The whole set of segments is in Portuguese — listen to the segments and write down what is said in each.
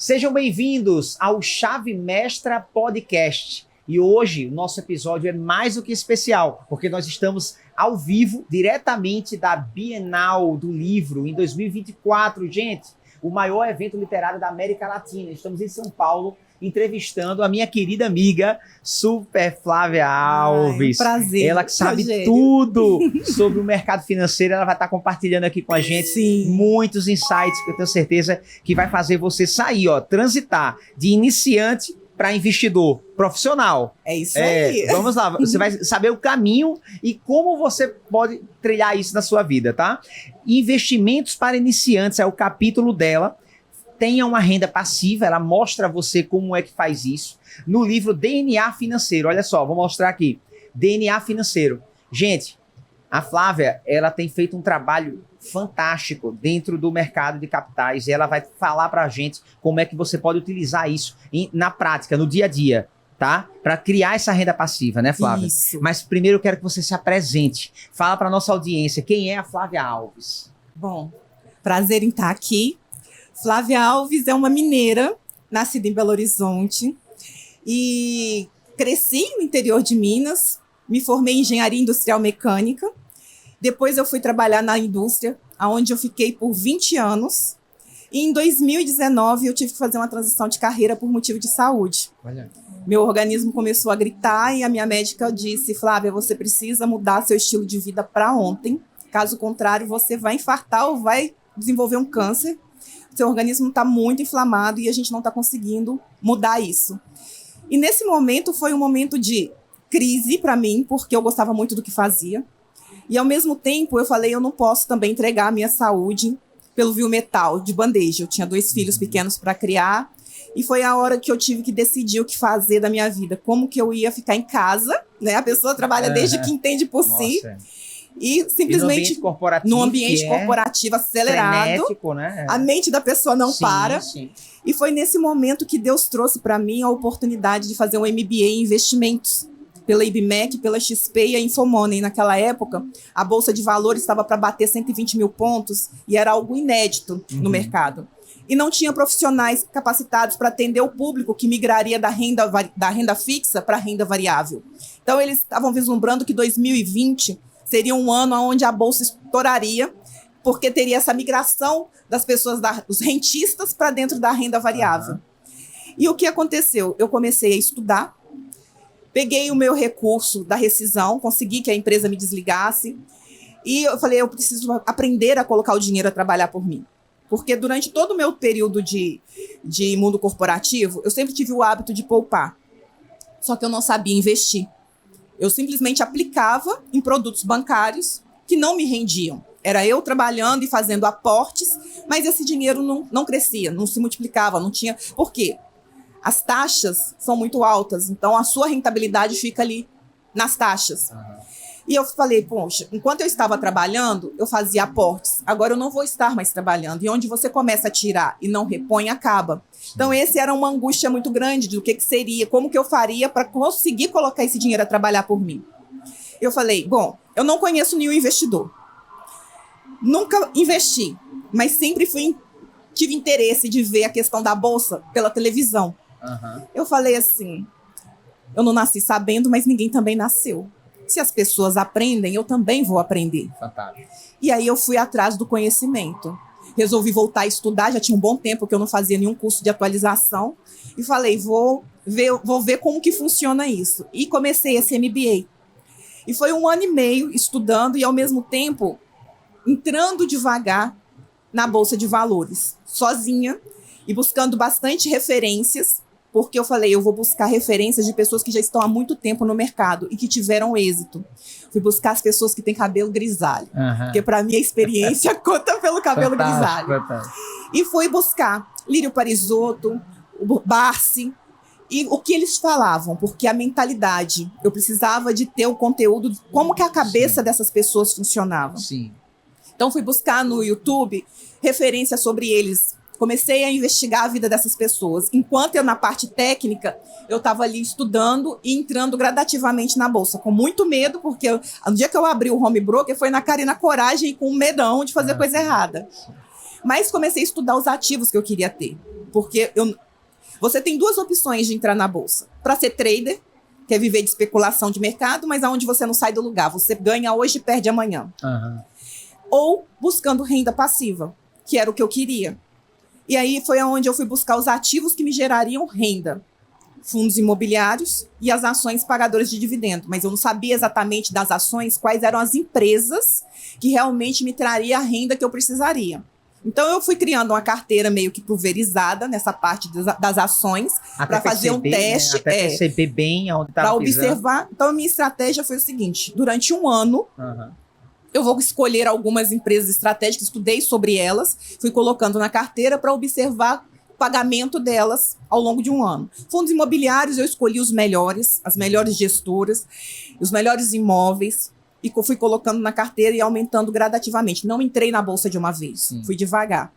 Sejam bem-vindos ao Chave Mestra Podcast. E hoje o nosso episódio é mais do que especial, porque nós estamos ao vivo, diretamente da Bienal do Livro, em 2024. Gente, o maior evento literário da América Latina. Estamos em São Paulo, entrevistando a minha querida amiga, Super Flávia Alves. Prazer. Ela que sabe tudo sobre o mercado financeiro. Ela vai estar compartilhando aqui com a gente muitos insights que eu tenho certeza que vai fazer você sair, transitar de iniciante para investidor profissional. É isso aí. Vamos lá, você vai saber o caminho e como você pode trilhar isso na sua vida, tá? Investimentos para iniciantes é o capítulo dela. Tenha uma renda passiva, ela mostra a você como é que faz isso. No livro DNA Financeiro, olha só, vou mostrar aqui. DNA Financeiro. Gente, a Flávia, ela tem feito um trabalho fantástico dentro do mercado de capitais e ela vai falar pra gente como é que você pode utilizar isso na prática, no dia a dia, tá? Para criar essa renda passiva, né, Flávia? Isso. Mas primeiro eu quero que você se apresente. Fala pra nossa audiência, quem é a Flávia Alves? Bom, prazer em estar aqui. Flávia Alves é uma mineira, nascida em Belo Horizonte e cresci no interior de Minas, me formei em engenharia industrial mecânica. Depois eu fui trabalhar na indústria, onde eu fiquei por 20 anos. E em 2019 eu tive que fazer uma transição de carreira por motivo de saúde. Olha. Meu organismo começou a gritar e a minha médica disse: Flávia, você precisa mudar seu estilo de vida para ontem. Caso contrário, você vai infartar ou vai desenvolver um câncer. Seu organismo está muito inflamado e a gente não está conseguindo mudar isso. E nesse momento foi um momento de crise para mim, porque eu gostava muito do que fazia. E ao mesmo tempo eu falei, eu não posso também entregar a minha saúde pelo vil metal, de bandeja. Eu tinha 2 filhos pequenos para criar e foi a hora que eu tive que decidir o que fazer da minha vida. Como que eu ia ficar em casa, né? A pessoa trabalha desde que entende por si. E simplesmente no ambiente corporativo acelerado, frenético, né? A mente da pessoa não para. Sim. E foi nesse momento que Deus trouxe para mim a oportunidade de fazer um MBA em investimentos pela IBMEC, pela XP e a Infomoney. Naquela época, a Bolsa de Valores estava para bater 120 mil pontos e era algo inédito no mercado. E não tinha profissionais capacitados para atender o público que migraria da renda fixa para a renda variável. Então, eles estavam vislumbrando que 2020 seria um ano onde a Bolsa estouraria, porque teria essa migração das pessoas, dos rentistas, para dentro da renda variável. E o que aconteceu? Eu comecei a estudar, peguei o meu recurso da rescisão, consegui que a empresa me desligasse, e eu falei, eu preciso aprender a colocar o dinheiro a trabalhar por mim. Porque durante todo o meu período de mundo corporativo, eu sempre tive o hábito de poupar. Só que eu não sabia investir. Eu simplesmente aplicava em produtos bancários que não me rendiam. Era eu trabalhando e fazendo aportes, mas esse dinheiro não crescia, não se multiplicava, não tinha... Por quê? As taxas são muito altas, então a sua rentabilidade fica ali nas taxas. E eu falei, poxa, enquanto eu estava trabalhando, eu fazia aportes. Agora eu não vou estar mais trabalhando. E onde você começa a tirar e não repõe, acaba. Então, esse era uma angústia muito grande do que seria, como que eu faria para conseguir colocar esse dinheiro a trabalhar por mim. Eu falei, bom, eu não conheço nenhum investidor. Nunca investi, mas sempre tive interesse de ver a questão da bolsa pela televisão. Eu falei assim, eu não nasci sabendo, mas ninguém também nasceu. Se as pessoas aprendem, eu também vou aprender. Fantástico. E aí eu fui atrás do conhecimento. Resolvi voltar a estudar, já tinha um bom tempo que eu não fazia nenhum curso de atualização. E falei, vou ver como que funciona isso. E comecei esse MBA. E foi 1 ano e meio estudando e, ao mesmo tempo, entrando devagar na Bolsa de Valores, sozinha, e buscando bastante referências, porque eu falei, eu vou buscar referências de pessoas que já estão há muito tempo no mercado e que tiveram êxito. Fui buscar as pessoas que têm cabelo grisalho, porque para mim a experiência conta pelo cabelo grisalho. E fui buscar Lírio Parisotto, o Barsi, e o que eles falavam, porque a mentalidade, eu precisava de ter o conteúdo, como que a cabeça dessas pessoas funcionava. Então fui buscar no YouTube referências sobre eles. Comecei a investigar a vida dessas pessoas. Enquanto eu, na parte técnica, eu estava ali estudando e entrando gradativamente na bolsa, com muito medo, porque no dia que eu abri o home broker, foi na cara e na coragem e com um medão de fazer coisa errada. Mas comecei a estudar os ativos que eu queria ter. Porque você tem duas opções de entrar na bolsa. Para ser trader, que é viver de especulação de mercado, mas aonde você não sai do lugar. Você ganha hoje e perde amanhã. Uhum. Ou buscando renda passiva, que era o que eu queria. E aí foi aonde eu fui buscar os ativos que me gerariam renda. Fundos imobiliários e as ações pagadoras de dividendo. Mas eu não sabia exatamente das ações quais eram as empresas que realmente me trariam a renda que eu precisaria. Então, eu fui criando uma carteira meio que pulverizada nessa parte das ações para fazer um teste. Né? Até perceber bem onde estava para observar. Então, a minha estratégia foi o seguinte. Durante um ano, eu vou escolher algumas empresas estratégicas, estudei sobre elas, fui colocando na carteira para observar o pagamento delas ao longo de um ano. Fundos imobiliários, eu escolhi os melhores, as melhores gestoras, os melhores imóveis, e fui colocando na carteira e aumentando gradativamente. Não entrei na bolsa de uma vez, fui devagar.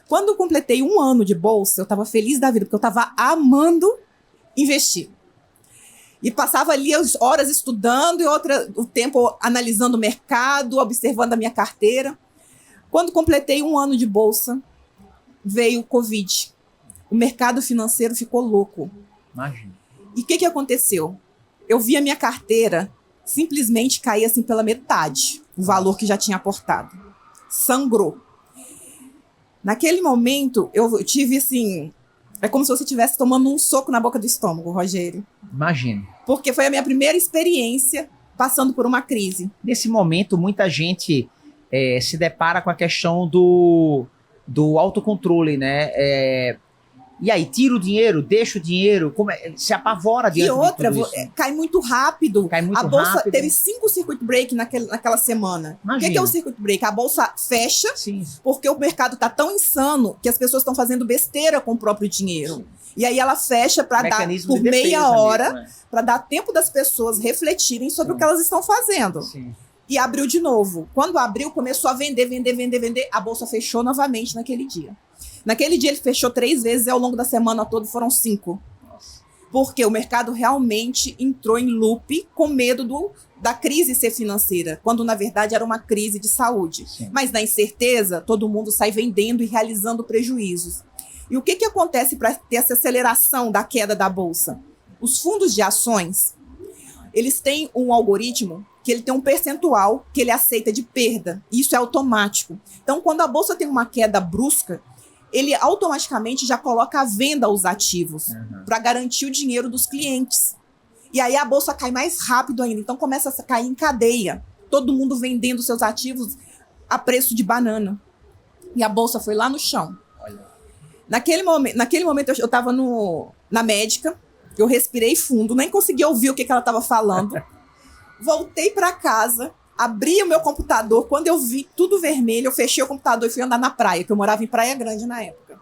Quando eu completei um ano de bolsa, eu estava feliz da vida, porque eu estava amando investir. E passava ali as horas estudando e o tempo analisando o mercado, observando a minha carteira. Quando completei um ano de bolsa, veio o Covid. O mercado financeiro ficou louco. Imagina. E o que aconteceu? Eu vi a minha carteira simplesmente cair assim pela metade, o valor que já tinha aportado. Sangrou. Naquele momento, eu tive assim... É como se você estivesse tomando um soco na boca do estômago, Rogério. Imagino. Porque foi a minha primeira experiência passando por uma crise. Nesse momento, muita gente se depara com a questão do autocontrole, né? E aí, tira o dinheiro, deixa o dinheiro, se apavora diante de outra, tudo isso. Cai muito rápido. A bolsa teve 5 circuit break naquela semana. Imagina. O que é o circuit break? A bolsa fecha, Sim. porque o mercado está tão insano que as pessoas estão fazendo besteira com o próprio dinheiro. Sim. E aí ela fecha para dar por meia hora, para dar tempo das pessoas refletirem sobre o que elas estão fazendo. Sim. E abriu de novo. Quando abriu, começou a vender. A bolsa fechou novamente naquele dia. Naquele dia ele fechou 3 vezes e ao longo da semana toda foram 5. Nossa. Porque o mercado realmente entrou em loop com medo da crise ser financeira, quando na verdade era uma crise de saúde. Sim. Mas na incerteza, todo mundo sai vendendo e realizando prejuízos. E o que acontece para ter essa aceleração da queda da bolsa? Os fundos de ações, eles têm um algoritmo que ele tem um percentual que ele aceita de perda. Isso é automático. Então, quando a bolsa tem uma queda brusca, ele automaticamente já coloca à venda os ativos para garantir o dinheiro dos clientes. E aí a bolsa cai mais rápido ainda. Então começa a cair em cadeia. Todo mundo vendendo seus ativos a preço de banana. E a bolsa foi lá no chão. Olha. Naquele momento eu estava na médica, eu respirei fundo, nem consegui ouvir o que ela estava falando. Voltei para casa, abri o meu computador, quando eu vi tudo vermelho, eu fechei o computador e fui andar na praia, que eu morava em Praia Grande na época.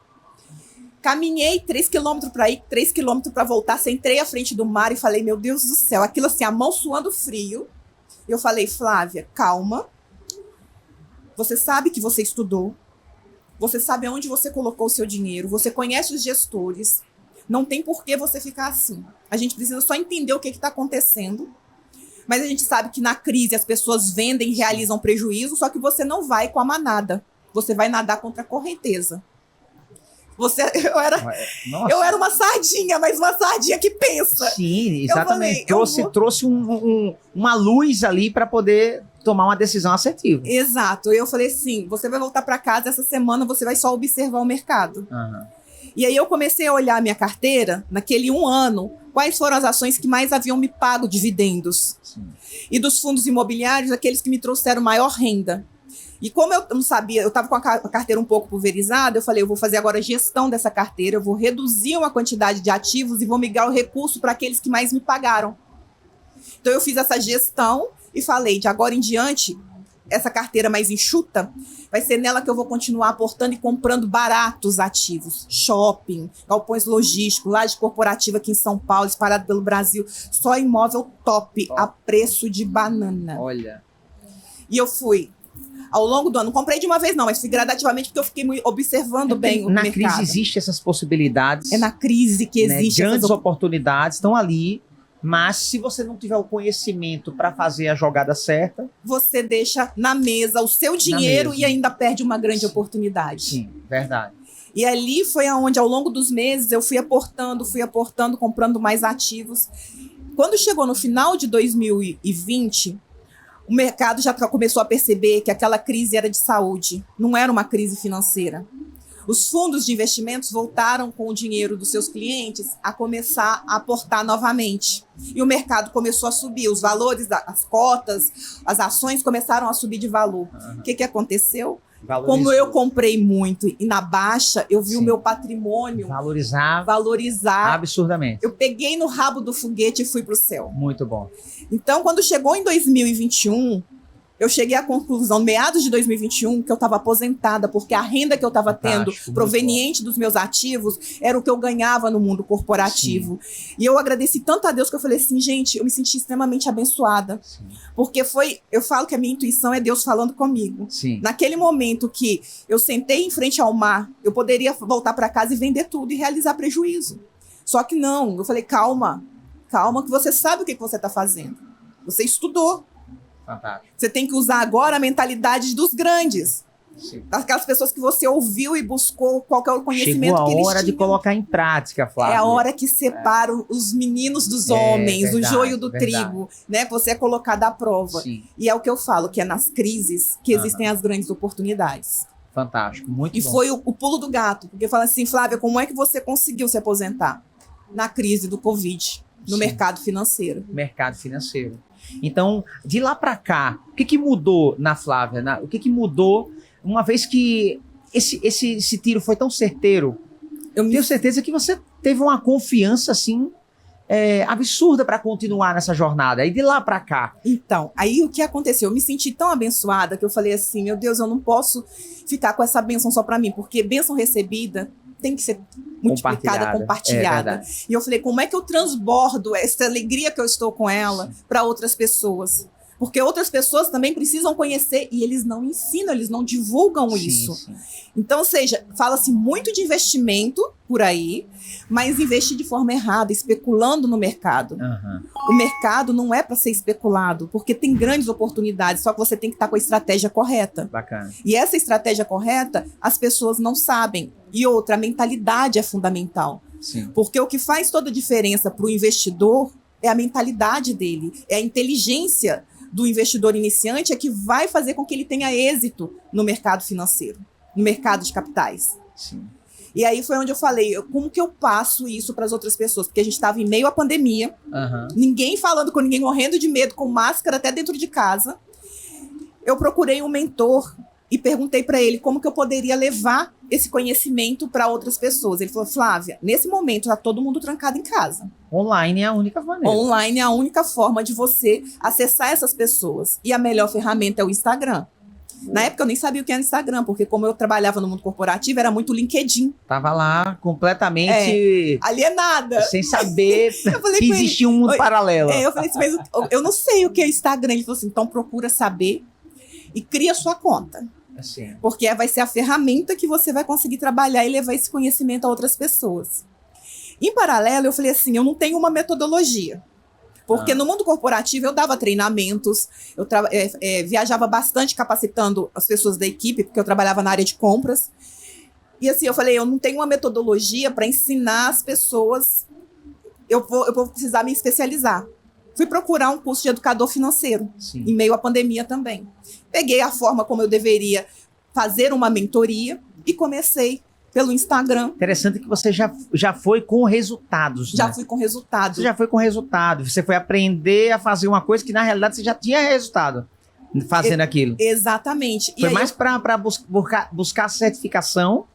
Caminhei 3 quilômetros para ir, 3 quilômetros para voltar, sentei à frente do mar e falei, meu Deus do céu, aquilo assim, a mão suando frio. Eu falei, Flávia, calma, você sabe que você estudou, você sabe aonde você colocou o seu dinheiro, você conhece os gestores, não tem por que você ficar assim. A gente precisa só entender o que está acontecendo. Mas a gente sabe que na crise as pessoas vendem e realizam prejuízo, só que você não vai com a manada. Você vai nadar contra a correnteza. Eu era uma sardinha, mas uma sardinha que pensa. Sim, exatamente. Trouxe uma luz ali para poder tomar uma decisão assertiva. Exato. Eu falei assim, você vai voltar para casa essa semana, você vai só observar o mercado. E aí eu comecei a olhar a minha carteira, naquele um ano, quais foram as ações que mais haviam me pago dividendos. Sim. E dos fundos imobiliários, aqueles que me trouxeram maior renda. E como eu não sabia, eu estava com a carteira um pouco pulverizada, eu falei, eu vou fazer agora a gestão dessa carteira, eu vou reduzir uma quantidade de ativos e vou migrar o recurso para aqueles que mais me pagaram. Então eu fiz essa gestão e falei, de agora em diante, essa carteira mais enxuta, vai ser nela que eu vou continuar aportando e comprando baratos ativos. Shopping, galpões logísticos, laje corporativa aqui em São Paulo, espalhado pelo Brasil. Só imóvel top, a preço de banana. Olha. E eu fui. Ao longo do ano, não comprei de uma vez não, mas fui gradativamente porque eu fiquei observando bem o mercado. Na crise existem essas possibilidades. É na crise que existe. Grandes oportunidades estão ali Mas se você não tiver o conhecimento para fazer a jogada certa... Você deixa na mesa o seu dinheiro e ainda perde uma grande oportunidade. Sim, verdade. E ali foi aonde, ao longo dos meses, eu fui aportando, comprando mais ativos. Quando chegou no final de 2020, o mercado já começou a perceber que aquela crise era de saúde, não era uma crise financeira. Os fundos de investimentos voltaram com o dinheiro dos seus clientes a começar a aportar novamente. E o mercado começou a subir, os valores, as cotas, as ações começaram a subir de valor. O que aconteceu? Valorizou. Como eu comprei muito e na baixa, eu vi Sim. o meu patrimônio valorizar absurdamente. Eu peguei no rabo do foguete e fui para o céu. Muito bom. Então, quando chegou em 2021, eu cheguei à conclusão, meados de 2021, que eu estava aposentada, porque a renda que eu estava tendo, proveniente dos meus ativos, era o que eu ganhava no mundo corporativo. Sim. E eu agradeci tanto a Deus que eu falei assim, gente, eu me senti extremamente abençoada. Sim. Porque eu falo que a minha intuição é Deus falando comigo. Sim. Naquele momento que eu sentei em frente ao mar, eu poderia voltar para casa e vender tudo e realizar prejuízo. Só que não, eu falei, calma, que você sabe o que você está fazendo. Você estudou. Fantástico. Você tem que usar agora a mentalidade dos grandes. Sim. Aquelas pessoas que você ouviu e buscou qual que é o conhecimento que eles tinham. Chegou a hora de colocar em prática, Flávia. É a hora que separa os meninos dos homens, verdade, o joio do trigo, né? Você é colocado à prova. Sim. E é o que eu falo, que é nas crises que existem as grandes oportunidades. Fantástico, muito bom. E foi o pulo do gato, porque fala assim, Flávia, como é que você conseguiu se aposentar? Na crise do Covid, no mercado financeiro. Mercado financeiro. Então, de lá para cá, o que mudou na Flávia? O que mudou, uma vez que esse tiro foi tão certeiro? Eu tenho certeza que você teve uma confiança, assim, absurda para continuar nessa jornada. E de lá para cá? Então, aí o que aconteceu? Eu me senti tão abençoada que eu falei assim, meu Deus, eu não posso ficar com essa bênção só para mim, porque bênção recebida tem que ser multiplicada, compartilhada. E eu falei, como é que eu transbordo essa alegria que eu estou com ela para outras pessoas? Porque outras pessoas também precisam conhecer e eles não ensinam, eles não divulgam isso. Sim. Então, ou seja, fala-se muito de investimento por aí, mas investir de forma errada, especulando no mercado. Uhum. O mercado não é para ser especulado, porque tem grandes oportunidades, só que você tem que estar com a estratégia correta. Bacana. E essa estratégia correta, as pessoas não sabem. E outra, a mentalidade é fundamental. Sim. Porque o que faz toda a diferença para o investidor é a mentalidade dele, é a inteligência do investidor iniciante é que vai fazer com que ele tenha êxito no mercado financeiro, no mercado de capitais. Sim. E aí foi onde eu falei, como que eu passo isso para as outras pessoas? Porque a gente estava em meio à pandemia, ninguém falando com ninguém, morrendo de medo, com máscara até dentro de casa. Eu procurei um mentor e perguntei para ele como que eu poderia levar esse conhecimento para outras pessoas. Ele falou, Flávia, nesse momento está todo mundo trancado em casa. Online é a única maneira. Online é a única forma de você acessar essas pessoas. E a melhor ferramenta é o Instagram. Na época eu nem sabia o que era Instagram, porque como eu trabalhava no mundo corporativo, era muito LinkedIn. Tava lá completamente... alienada. Sem saber que existia um mundo paralelo. Eu falei assim, mas eu não sei o que é Instagram. Ele falou assim, então procura saber e cria sua conta. Assim. Porque vai ser a ferramenta que você vai conseguir trabalhar e levar esse conhecimento a outras pessoas. Em paralelo, eu falei assim, eu não tenho uma metodologia. Porque no mundo corporativo eu dava treinamentos, eu viajava bastante capacitando as pessoas da equipe, porque eu trabalhava na área de compras. E assim, eu falei, eu não tenho uma metodologia para ensinar as pessoas, eu vou precisar me especializar. Fui procurar um curso de educador financeiro, Sim. em meio à pandemia também. Peguei a forma como eu deveria fazer uma mentoria e comecei pelo Instagram. Interessante que você já foi com resultados. Já fui com resultados. Você já foi com resultado. Você foi aprender a fazer uma coisa que, na realidade, você já tinha resultado fazendo aquilo. Exatamente. Foi mais para buscar certificação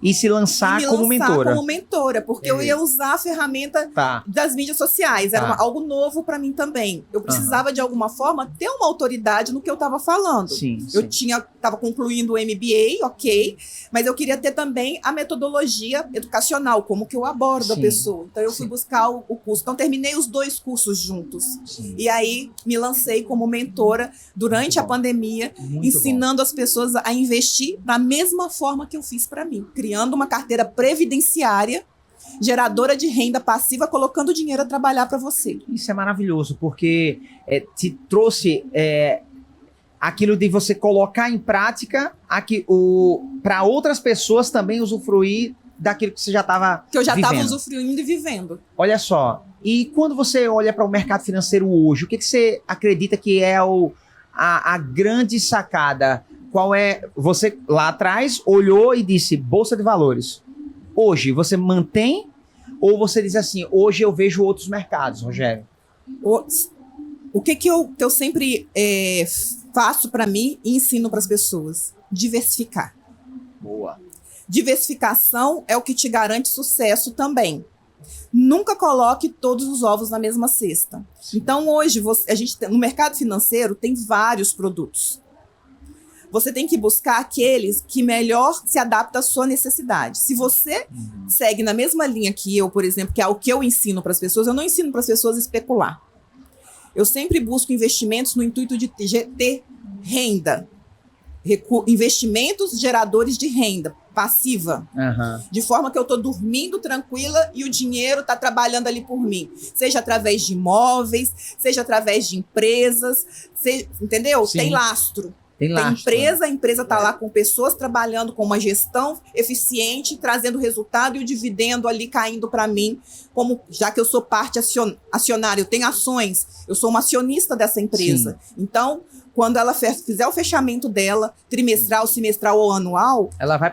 e se lançar como mentora. Porque eu ia usar a ferramenta das mídias sociais. Era algo novo para mim também. Eu precisava, de alguma forma, ter uma autoridade no que eu estava falando. Sim, eu estava concluindo o MBA, ok, mas eu queria ter também a metodologia educacional, como que eu abordo a pessoa. Então, eu fui buscar o curso. Então, terminei os 2 cursos juntos. Sim. E aí, me lancei como mentora durante a pandemia, ensinando as pessoas a investir da mesma forma que eu fiz para mim, criando uma carteira previdenciária geradora de renda passiva, colocando dinheiro a trabalhar para você. Isso é maravilhoso, porque te trouxe aquilo de você colocar em prática para outras pessoas também usufruir daquilo que você já estava Que eu já estava vivendo. usufruindo e vivendo. Olha só, e quando você olha para o mercado financeiro hoje, o que você acredita que é a grande sacada? Qual é? Você lá atrás olhou e disse Bolsa de Valores. Hoje, você mantém ou você diz assim, hoje eu vejo outros mercados, Rogério? O que eu sempre faço para mim e ensino para as pessoas? Diversificar. Boa. Diversificação é o que te garante sucesso também. Nunca coloque todos os ovos na mesma cesta. Então, hoje, no mercado financeiro, tem vários produtos. Você tem que buscar aqueles que melhor se adaptam à sua necessidade. Se você segue na mesma linha que eu, por exemplo, que é o que eu ensino para as pessoas, eu não ensino para as pessoas especular. Eu sempre busco investimentos no intuito de ter renda. Investimentos geradores de renda passiva, de forma que eu estou dormindo tranquila e o dinheiro está trabalhando ali por mim, seja através de imóveis, seja através de empresas, entendeu? Sim. Tem lastro. Tem empresa, a empresa está lá com pessoas trabalhando com uma gestão eficiente, trazendo resultado e o dividendo ali caindo para mim, como já que eu sou parte acionária, eu tenho ações, eu sou uma acionista dessa empresa. Sim. Então, quando ela fizer o fechamento dela, trimestral, semestral ou anual, ela vai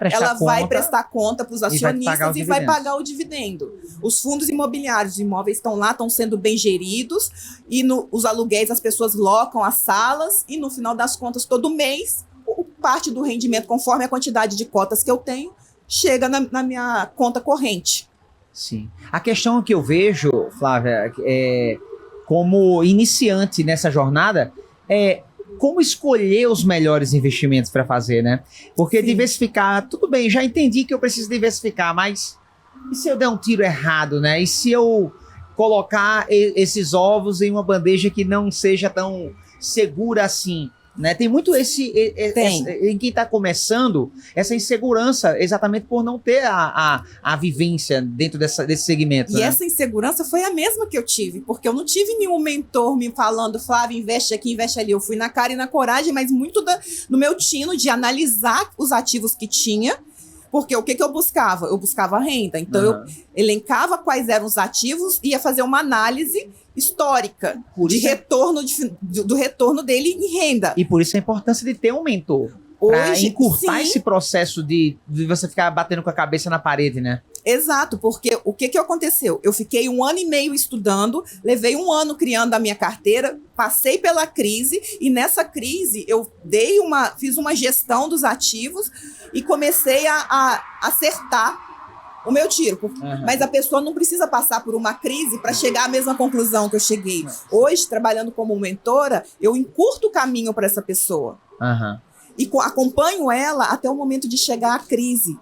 prestar conta para os acionistas e vai pagar o dividendo. Os fundos imobiliários, os imóveis estão lá, estão sendo bem geridos, e os aluguéis as pessoas locam as salas, e no final das contas, todo mês, parte do rendimento, conforme a quantidade de cotas que eu tenho, chega na minha conta corrente. Sim. A questão que eu vejo, Flávia, como iniciante nessa jornada, é como escolher os melhores investimentos para fazer, né? Porque diversificar, tudo bem, já entendi que eu preciso diversificar, mas e se eu der um tiro errado, né? E se eu colocar esses ovos em uma bandeja que não seja tão segura assim, né? Tem muito em quem está começando, essa insegurança, exatamente por não ter a vivência dentro desse segmento. E essa insegurança foi a mesma que eu tive, porque eu não tive nenhum mentor me falando, Flávia, investe aqui, investe ali. Eu fui na cara e na coragem, mas muito no meu tino de analisar os ativos que tinha, porque o que eu buscava? Eu buscava renda. Então, eu elencava quais eram os ativos e ia fazer uma análise histórica do retorno dele em renda. E por isso a importância de ter um mentor. Para encurtar esse processo de você ficar batendo com a cabeça na parede, né? Exato, porque o que aconteceu? Eu fiquei 1 ano e meio estudando, levei 1 ano criando a minha carteira, passei pela crise, e nessa crise eu fiz uma gestão dos ativos e comecei a acertar o meu tiro. Mas a pessoa não precisa passar por uma crise para chegar à mesma conclusão que eu cheguei. Hoje, trabalhando como mentora, eu encurto o caminho para essa pessoa. E acompanho ela até o momento de chegar à crise,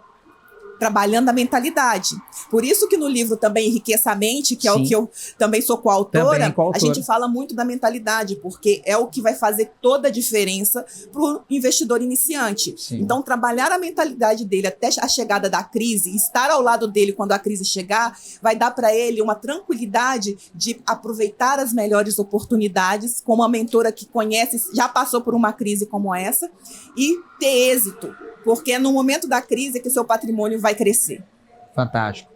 trabalhando a mentalidade. Por isso que no livro também Enriqueça a Mente, que é o que eu também sou coautora, a gente fala muito da mentalidade, porque é o que vai fazer toda a diferença para o investidor iniciante. Sim. Então, trabalhar a mentalidade dele até a chegada da crise, estar ao lado dele quando a crise chegar, vai dar para ele uma tranquilidade de aproveitar as melhores oportunidades, como a mentora que conhece, já passou por uma crise como essa, e ter êxito. Porque é no momento da crise que seu patrimônio vai crescer. Fantástico.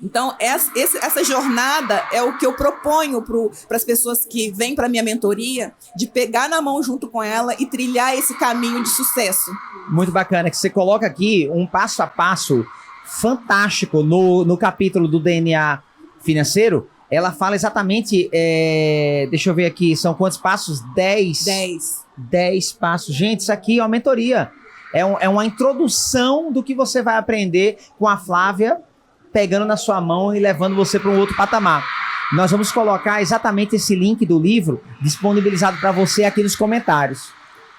Então, essa jornada é o que eu proponho para as pessoas que vêm para a minha mentoria, de pegar na mão junto com ela e trilhar esse caminho de sucesso. Muito bacana, que você coloca aqui um passo a passo fantástico no capítulo do DNA financeiro. Ela fala exatamente, deixa eu ver aqui, são quantos passos? 10. 10 passos. Gente, isso aqui é uma mentoria. É uma introdução do que você vai aprender com a Flávia, pegando na sua mão e levando você para um outro patamar. Nós vamos colocar exatamente esse link do livro disponibilizado para você aqui nos comentários,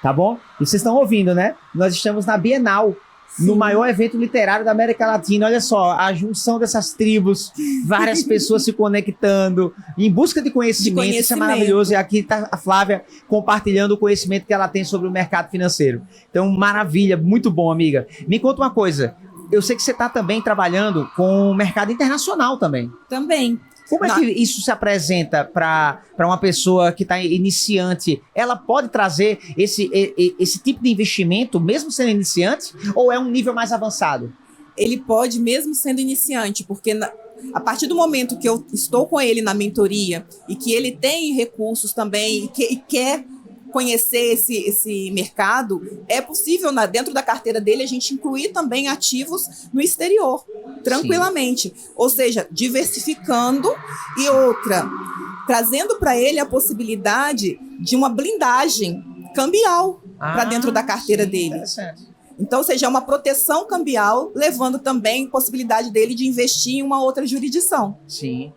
tá bom? E vocês estão ouvindo, né? Nós estamos na Bienal, no maior evento literário da América Latina. Olha só, a junção dessas tribos, várias pessoas se conectando, em busca de conhecimento. Isso é maravilhoso. E aqui está a Flávia compartilhando o conhecimento que ela tem sobre o mercado financeiro. Então, maravilha, muito bom, amiga. Me conta uma coisa, eu sei que você está também trabalhando com o mercado internacional também. Também. Como é que isso se apresenta para uma pessoa que está iniciante? Ela pode trazer esse tipo de investimento, mesmo sendo iniciante, ou é um nível mais avançado? Ele pode, mesmo sendo iniciante, porque a partir do momento que eu estou com ele na mentoria e que ele tem recursos também e quer conhecer esse mercado, é possível, dentro da carteira dele, a gente incluir também ativos no exterior, tranquilamente. Sim. Ou seja, diversificando e trazendo para ele a possibilidade de uma blindagem cambial para dentro da carteira dele. Interessante. Então, ou seja, é uma proteção cambial, levando também possibilidade dele de investir em uma outra jurisdição. Sim,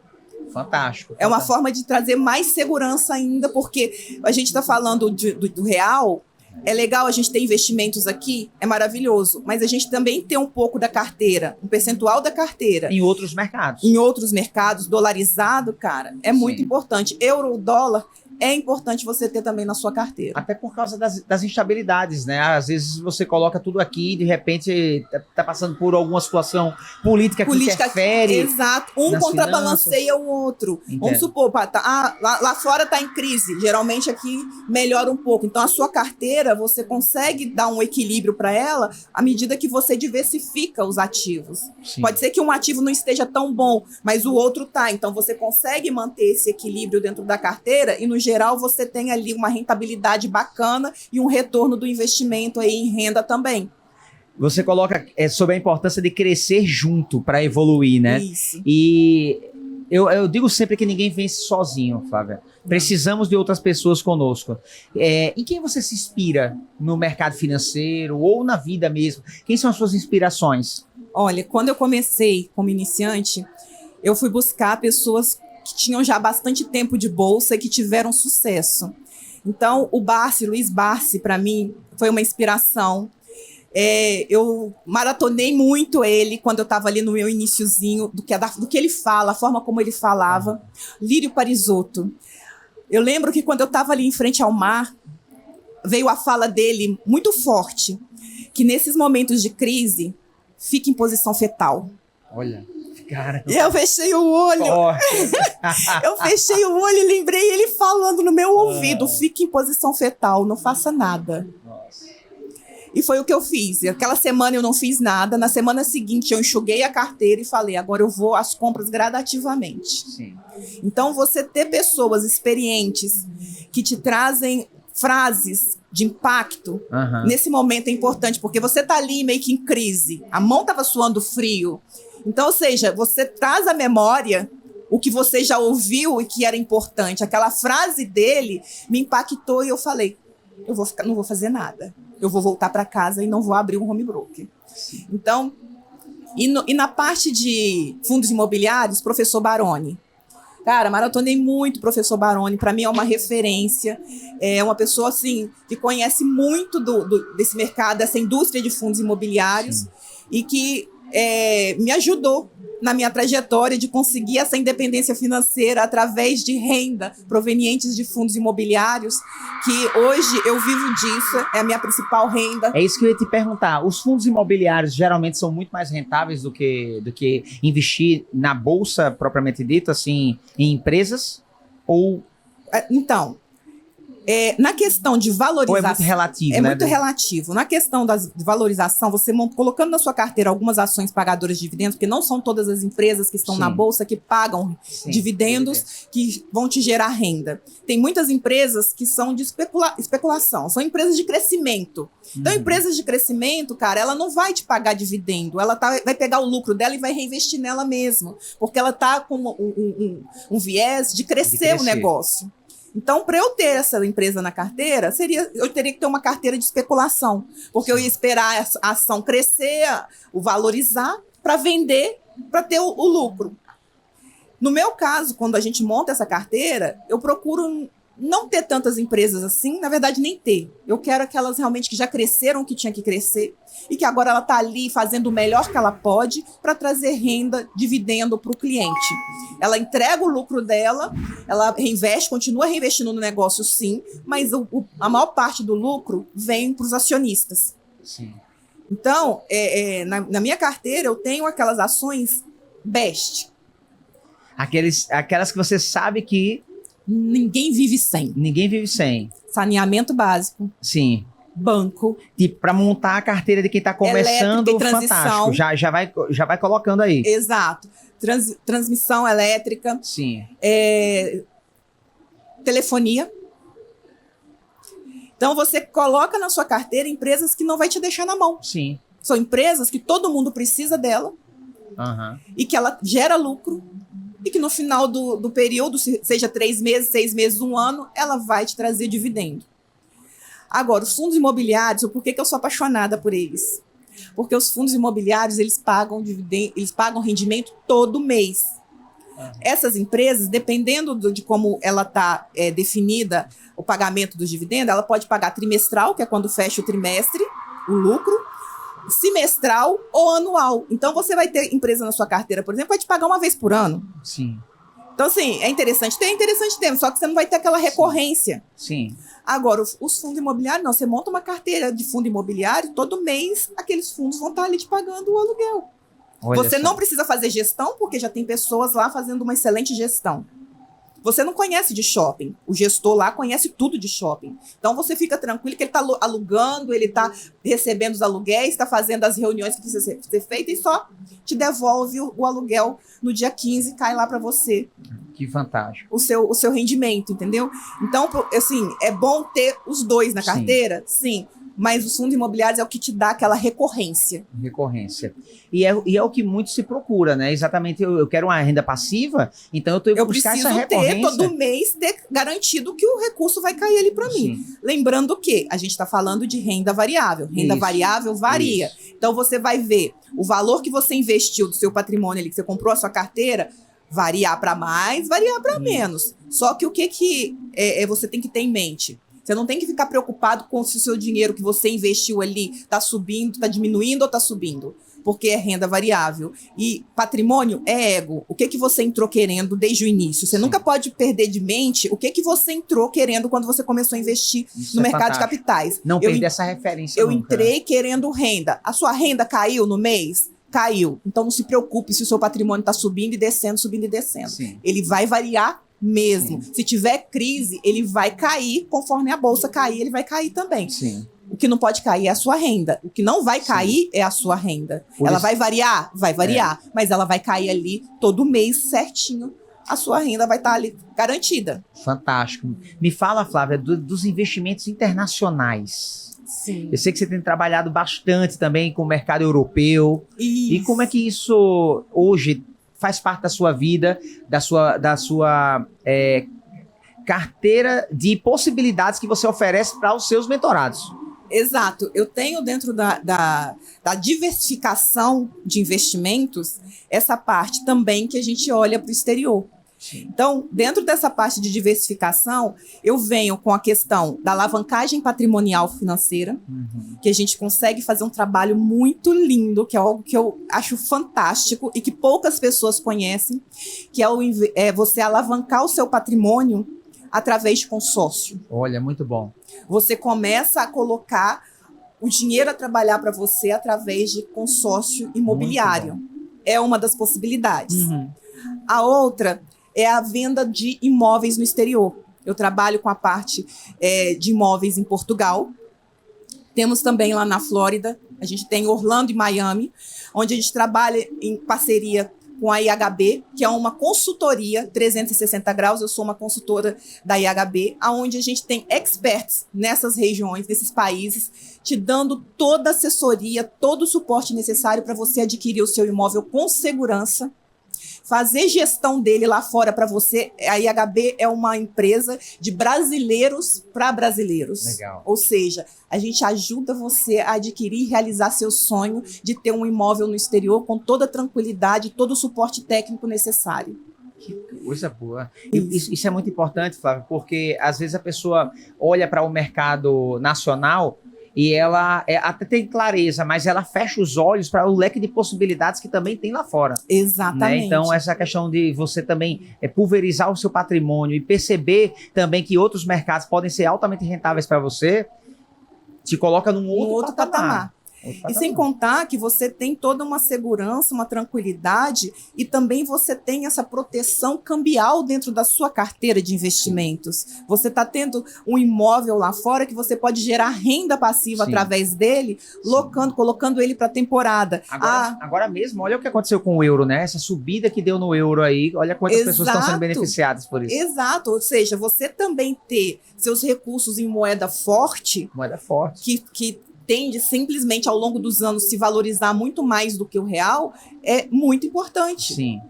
fantástico. É uma forma de trazer mais segurança ainda, porque a gente está falando do real, é legal a gente ter investimentos aqui, é maravilhoso, mas a gente também ter um pouco da carteira, um percentual da carteira. Em outros mercados. Em outros mercados, dolarizado, cara, é muito importante. Euro, dólar, é importante você ter também na sua carteira. Até por causa das instabilidades, né? Às vezes você coloca tudo aqui e de repente tá passando por alguma situação política que interfere. Exato. Um contrabalanceia o outro. Entendo. Vamos supor, lá fora está em crise. Geralmente aqui melhora um pouco. Então a sua carteira, você consegue dar um equilíbrio para ela à medida que você diversifica os ativos. Sim. Pode ser que um ativo não esteja tão bom, mas o outro tá. Então você consegue manter esse equilíbrio dentro da carteira e no geral você tem ali uma rentabilidade bacana e um retorno do investimento aí em renda também. Você coloca sobre a importância de crescer junto para evoluir, né? Isso. E eu digo sempre que ninguém vence sozinho, Flávia. Precisamos de outras pessoas conosco. Em quem você se inspira no mercado financeiro ou na vida mesmo? Quem são as suas inspirações? Olha, quando eu comecei como iniciante, eu fui buscar pessoas que tinham já bastante tempo de bolsa e que tiveram sucesso. Então, o Luiz Barsi, para mim, foi uma inspiração. Eu maratonei muito ele quando eu estava ali no meu iniciozinho, do que ele fala, a forma como ele falava. Lírio Parisotto. Eu lembro que quando eu estava ali em frente ao mar, veio a fala dele muito forte, que nesses momentos de crise, fique em posição fetal. Olha... Cara. E eu fechei o olho. Eu fechei o olho e lembrei ele falando no meu ouvido: fique em posição fetal, não faça nada. Nossa. E foi o que eu fiz. Aquela semana eu não fiz nada. Na semana seguinte eu enxuguei a carteira e falei: agora eu vou às compras gradativamente. Sim. Então você ter pessoas experientes que te trazem frases de impacto nesse momento é importante, porque você tá ali meio que em crise. A mão tava suando frio. Então, ou seja, você traz à memória o que você já ouviu e que era importante. Aquela frase dele me impactou e eu falei, não vou fazer nada. Eu vou voltar para casa e não vou abrir um home broker. Sim. Então, e na parte de fundos imobiliários, professor Baroni. Cara, maratonei muito professor Baroni. Para mim é uma referência. É uma pessoa assim que conhece muito desse mercado, dessa indústria de fundos imobiliários. Sim. E que me ajudou na minha trajetória de conseguir essa independência financeira através de renda provenientes de fundos imobiliários, que hoje eu vivo disso, é a minha principal renda. É isso que eu ia te perguntar. Os fundos imobiliários geralmente são muito mais rentáveis do que investir na bolsa propriamente dita, assim, em empresas? Ou... Então... na questão de valorização... Ou é muito relativo, né? É muito relativo. Na questão de valorização, você colocando na sua carteira algumas ações pagadoras de dividendos, porque não são todas as empresas que estão na bolsa que pagam dividendos que vão te gerar renda. Tem muitas empresas que são de especulação, são empresas de crescimento. Então, empresas de crescimento, cara, ela não vai te pagar dividendo, ela vai pegar o lucro dela e vai reinvestir nela mesma, porque ela está com um viés de crescer o negócio. Então, para eu ter essa empresa na carteira, eu teria que ter uma carteira de especulação, porque eu ia esperar a ação crescer, o valorizar, para vender, para ter o lucro. No meu caso, quando a gente monta essa carteira, eu procuro não ter tantas empresas assim, na verdade nem ter. Eu quero aquelas realmente que já cresceram o que tinha que crescer e que agora ela está ali fazendo o melhor que ela pode para trazer renda, dividendo para o cliente. Ela entrega o lucro dela, ela reinveste, continua reinvestindo no negócio sim, mas a maior parte do lucro vem para os acionistas. Sim. Então, na minha carteira, eu tenho aquelas ações best. Aquelas que você sabe que Ninguém vive sem. ninguém vive sem. Saneamento básico, Sim. banco, Tipo, para montar a carteira de quem está começando, Elétrica e transição. fantástico. Já vai colocando aí. exato. Transmissão elétrica, Sim. telefonia. Então, você coloca na sua carteira empresas que não vai te deixar na mão. Sim. São empresas que todo mundo precisa dela Aham. e que ela gera lucro e que no final do período, seja 3 meses, 6 meses, 1 ano, ela vai te trazer dividendo. Agora, os fundos imobiliários, por que eu sou apaixonada por eles? Porque os fundos imobiliários, eles pagam dividendo, eles pagam rendimento todo mês. Essas empresas, dependendo de como ela está definida, o pagamento dos dividendos, ela pode pagar trimestral, que é quando fecha o trimestre, o lucro, semestral ou anual. Então, você vai ter empresa na sua carteira, por exemplo, vai te pagar uma vez por ano. Sim. Então, assim, é interessante ter, só que você não vai ter aquela recorrência. Sim. Agora, os fundos imobiliários, não, você monta uma carteira de fundo imobiliário, todo mês aqueles fundos vão estar ali te pagando o aluguel. Olha Você só. não precisa fazer gestão, porque já tem pessoas lá fazendo uma excelente gestão. Você não conhece de shopping. O gestor lá conhece tudo de shopping. Então, você fica tranquilo que ele está alugando, ele está recebendo os aluguéis, está fazendo as reuniões que precisam ser feitas e só te devolve o aluguel no dia 15, cai lá para você Que fantástico. o seu rendimento, entendeu? Então, assim, é bom ter os dois na carteira? Sim. Mas os fundos imobiliários é o que te dá aquela recorrência. Recorrência. E é o que muito se procura, né? Exatamente, eu quero uma renda passiva, então eu tenho que Eu buscar preciso essa recorrência. ter, todo mês, ter garantido que o recurso vai cair ali para mim. Sim. Lembrando que a gente está falando de renda variável. Renda Isso, variável varia. isso. Então, você vai ver o valor que você investiu do seu patrimônio ali, que você comprou a sua carteira, variar para mais, variar para menos. Só que o que você tem que ter em mente? Você não tem que ficar preocupado com se o seu dinheiro que você investiu ali está subindo, está diminuindo ou está subindo. Porque é renda variável. E patrimônio é ego. O que você entrou querendo desde o início? Você nunca pode perder de mente o que você entrou querendo quando você começou a investir Isso no é mercado fantástico. de capitais. Não perder essa referência Eu nunca. entrei querendo renda. A sua renda caiu no mês? Caiu. Então não se preocupe se o seu patrimônio está subindo e descendo, subindo e descendo. Sim. Ele vai variar mesmo. Sim. Se tiver crise, ele vai cair, conforme a bolsa cair, ele vai cair também. Sim. O que não pode cair é a sua renda. O que não vai cair é a sua renda. Por Ela isso- vai variar? Vai variar. Mas ela vai cair ali todo mês certinho. A sua renda vai estar ali garantida. Fantástico. Me fala, Flávia, dos investimentos internacionais. Sim. Eu sei que você tem trabalhado bastante também com o mercado europeu. E como é que isso hoje faz parte da sua vida, da sua carteira de possibilidades que você oferece para os seus mentorados? Exato. Eu tenho dentro da diversificação de investimentos essa parte também que a gente olha para o exterior. Então, dentro dessa parte de diversificação, eu venho com a questão da alavancagem patrimonial financeira, que a gente consegue fazer um trabalho muito lindo, que é algo que eu acho fantástico e que poucas pessoas conhecem, que é você alavancar o seu patrimônio através de consórcio. Olha, muito bom. Você começa a colocar o dinheiro a trabalhar para você através de consórcio imobiliário. É uma das possibilidades. A outra é a venda de imóveis no exterior. Eu trabalho com a parte de imóveis em Portugal. Temos também lá na Flórida, a gente tem Orlando e Miami, onde a gente trabalha em parceria com a IHB, que é uma consultoria 360 graus. Eu sou uma consultora da IHB, onde a gente tem experts nessas regiões, nesses países, te dando toda a assessoria, todo o suporte necessário para você adquirir o seu imóvel com segurança, fazer gestão dele lá fora para você. A IHB é uma empresa de brasileiros para brasileiros. Legal. Ou seja, a gente ajuda você a adquirir e realizar seu sonho de ter um imóvel no exterior com toda a tranquilidade, todo o suporte técnico necessário. Que coisa boa. Isso é muito importante, Flávio, porque às vezes a pessoa olha para o mercado nacional e ela até tem clareza, mas ela fecha os olhos para o leque de possibilidades que também tem lá fora. Exatamente. Né? Então, essa questão de você também pulverizar o seu patrimônio e perceber também que outros mercados podem ser altamente rentáveis para você, te coloca num outro patamar. E sem contar que você tem toda uma segurança, uma tranquilidade e também você tem essa proteção cambial dentro da sua carteira de investimentos. Você está tendo um imóvel lá fora que você pode gerar renda passiva através dele, colocando ele para temporada. Agora mesmo, olha o que aconteceu com o euro, né? Essa subida que deu no euro aí, olha quantas pessoas estão sendo beneficiadas por isso. Exato, ou seja, você também ter seus recursos em moeda forte, que tende simplesmente ao longo dos anos se valorizar muito mais do que o real, é muito importante. Sim.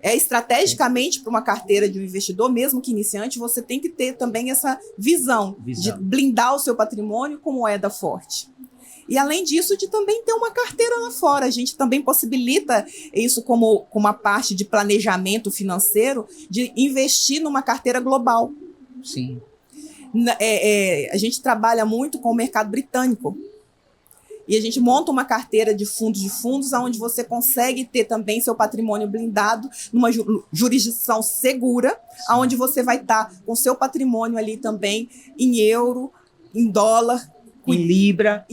Estrategicamente para uma carteira de um investidor, mesmo que iniciante, você tem que ter também essa visão. De blindar o seu patrimônio com moeda forte. E além disso, de também ter uma carteira lá fora. A gente também possibilita isso como uma parte de planejamento financeiro, de investir numa carteira global. Sim. A gente trabalha muito com o mercado britânico. E a gente monta uma carteira de fundos, onde você consegue ter também seu patrimônio blindado numa jurisdição segura, onde você vai estar com seu patrimônio ali também em euro, em dólar, em Libra.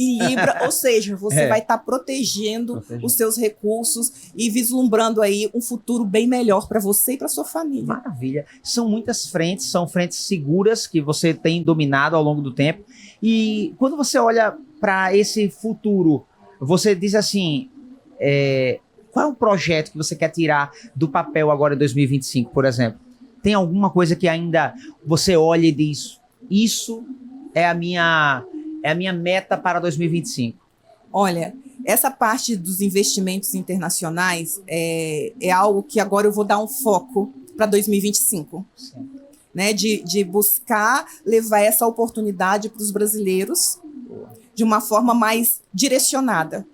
Ou seja, você vai estar protegendo os seus recursos e vislumbrando aí um futuro bem melhor para você e para sua família. Maravilha. São muitas frentes, são frentes seguras que você tem dominado ao longo do tempo. E quando você olha para esse futuro, você diz assim, qual é o projeto que você quer tirar do papel agora em 2025, por exemplo? Tem alguma coisa que ainda você olha e diz, isso é a minha meta para 2025? Olha, essa parte dos investimentos internacionais é algo que agora eu vou dar um foco para 2025. Sim. Né, de buscar levar essa oportunidade para os brasileiros de uma forma mais direcionada.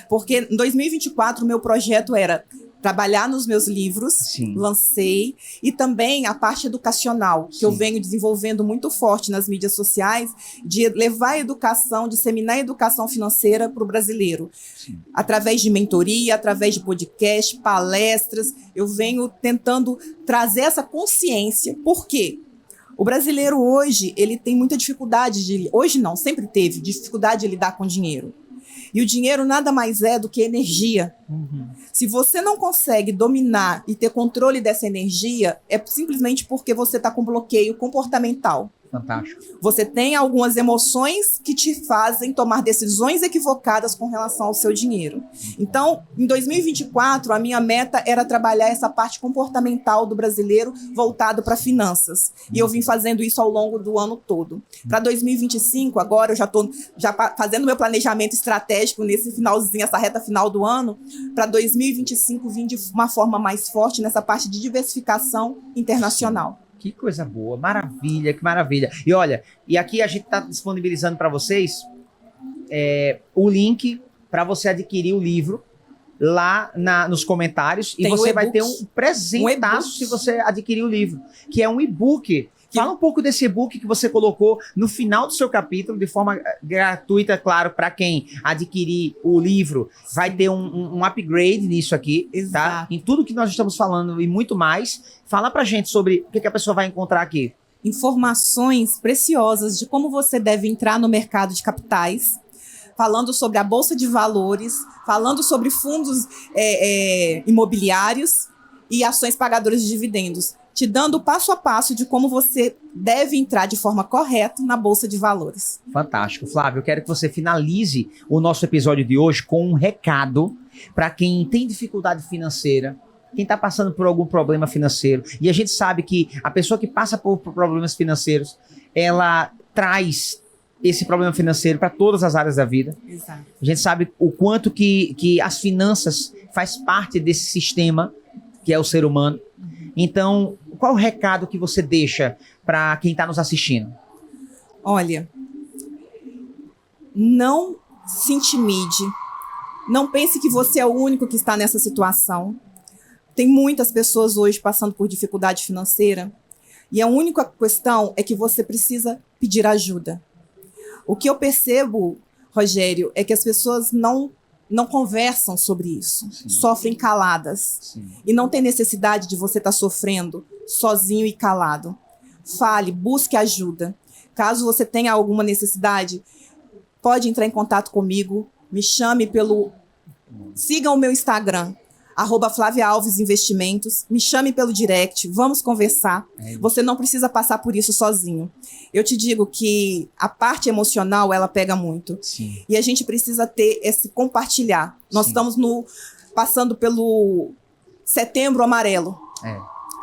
Porque em 2024 o meu projeto era trabalhar nos meus livros, lancei, e também a parte educacional, que eu venho desenvolvendo muito forte nas mídias sociais, de levar a educação, disseminar a educação financeira para o brasileiro. Através de mentoria, através de podcast, palestras, eu venho tentando trazer essa consciência. Por quê? O brasileiro hoje, ele tem muita dificuldade hoje não, sempre teve dificuldade de lidar com dinheiro. E o dinheiro nada mais é do que energia. Se você não consegue dominar e ter controle dessa energia, é simplesmente porque você está com bloqueio comportamental. Fantástico. Você tem algumas emoções que te fazem tomar decisões equivocadas com relação ao seu dinheiro. Então, em 2024, a minha meta era trabalhar essa parte comportamental do brasileiro voltado para finanças. E eu vim fazendo isso ao longo do ano todo. Para 2025, agora eu já estou fazendo meu planejamento estratégico nesse finalzinho, essa reta final do ano. Para 2025, vim de uma forma mais forte nessa parte de diversificação internacional. Que coisa boa, maravilha, que maravilha. E olha, e aqui a gente está disponibilizando para vocês o link para você adquirir o livro lá nos comentários. E você vai ter um presentaço se você adquirir o livro, que é um e-book. Fala um pouco desse e-book que você colocou no final do seu capítulo, de forma gratuita, claro, para quem adquirir o livro. Vai ter um upgrade nisso aqui, tá? Em tudo que nós estamos falando e muito mais. Fala pra gente sobre o que a pessoa vai encontrar aqui. Informações preciosas de como você deve entrar no mercado de capitais, falando sobre a Bolsa de Valores, falando sobre fundos imobiliários e ações pagadoras de dividendos, te dando passo a passo de como você deve entrar de forma correta na Bolsa de Valores. Fantástico. Flávio, eu quero que você finalize o nosso episódio de hoje com um recado para quem tem dificuldade financeira, quem está passando por algum problema financeiro. E a gente sabe que a pessoa que passa por problemas financeiros, ela traz esse problema financeiro para todas as áreas da vida. Exato. A gente sabe o quanto que as finanças faz parte desse sistema que é o ser humano. Então, qual o recado que você deixa para quem está nos assistindo? Olha, não se intimide. Não pense que você é o único que está nessa situação. Tem muitas pessoas hoje passando por dificuldade financeira. E a única questão é que você precisa pedir ajuda. O que eu percebo, Rogério, é que as pessoas não conversam sobre isso, sofrem caladas. E não tem necessidade de você estar sofrendo sozinho e calado. Fale, busque ajuda. Caso você tenha alguma necessidade, pode entrar em contato comigo. Me chame pelo... Sigam o meu Instagram, @Flávia Alves Investimentos. Me chame pelo direct, vamos conversar. Você não precisa passar por isso sozinho. Eu te digo que a parte emocional, ela pega muito. Sim. E a gente precisa ter esse compartilhar. Nós Sim. estamos passando pelo Setembro Amarelo.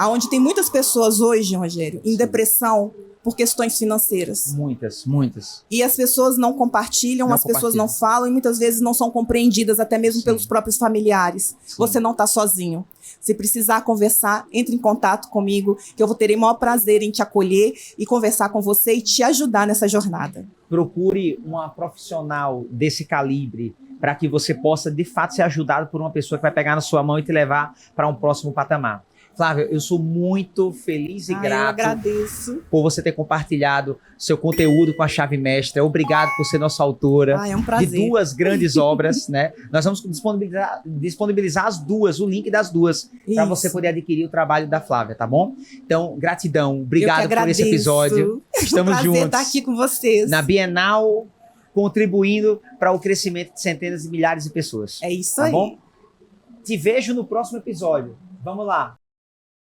Onde tem muitas pessoas hoje, Rogério, em depressão por questões financeiras. Muitas. E as pessoas não compartilham, pessoas não falam e muitas vezes não são compreendidas, até mesmo pelos próprios familiares. Sim. Você não está sozinho. Se precisar conversar, entre em contato comigo, que eu terei o maior prazer em te acolher e conversar com você e te ajudar nessa jornada. Procure uma profissional desse calibre para que você possa, de fato, ser ajudado por uma pessoa que vai pegar na sua mão e te levar para um próximo patamar. Flávia, eu sou muito feliz e grato. Eu agradeço. Por você ter compartilhado seu conteúdo com a Chave Mestra. Obrigado por ser nossa autora é um prazer. De 2 grandes obras, né? Nós vamos disponibilizar as duas, o link das duas, para você poder adquirir o trabalho da Flávia, tá bom? Então, gratidão. Obrigado por esse episódio. Estamos juntos. Prazer estar aqui com vocês. Na Bienal, contribuindo para o crescimento de centenas e milhares de pessoas. É isso tá aí. Bom? Te vejo no próximo episódio. Vamos lá.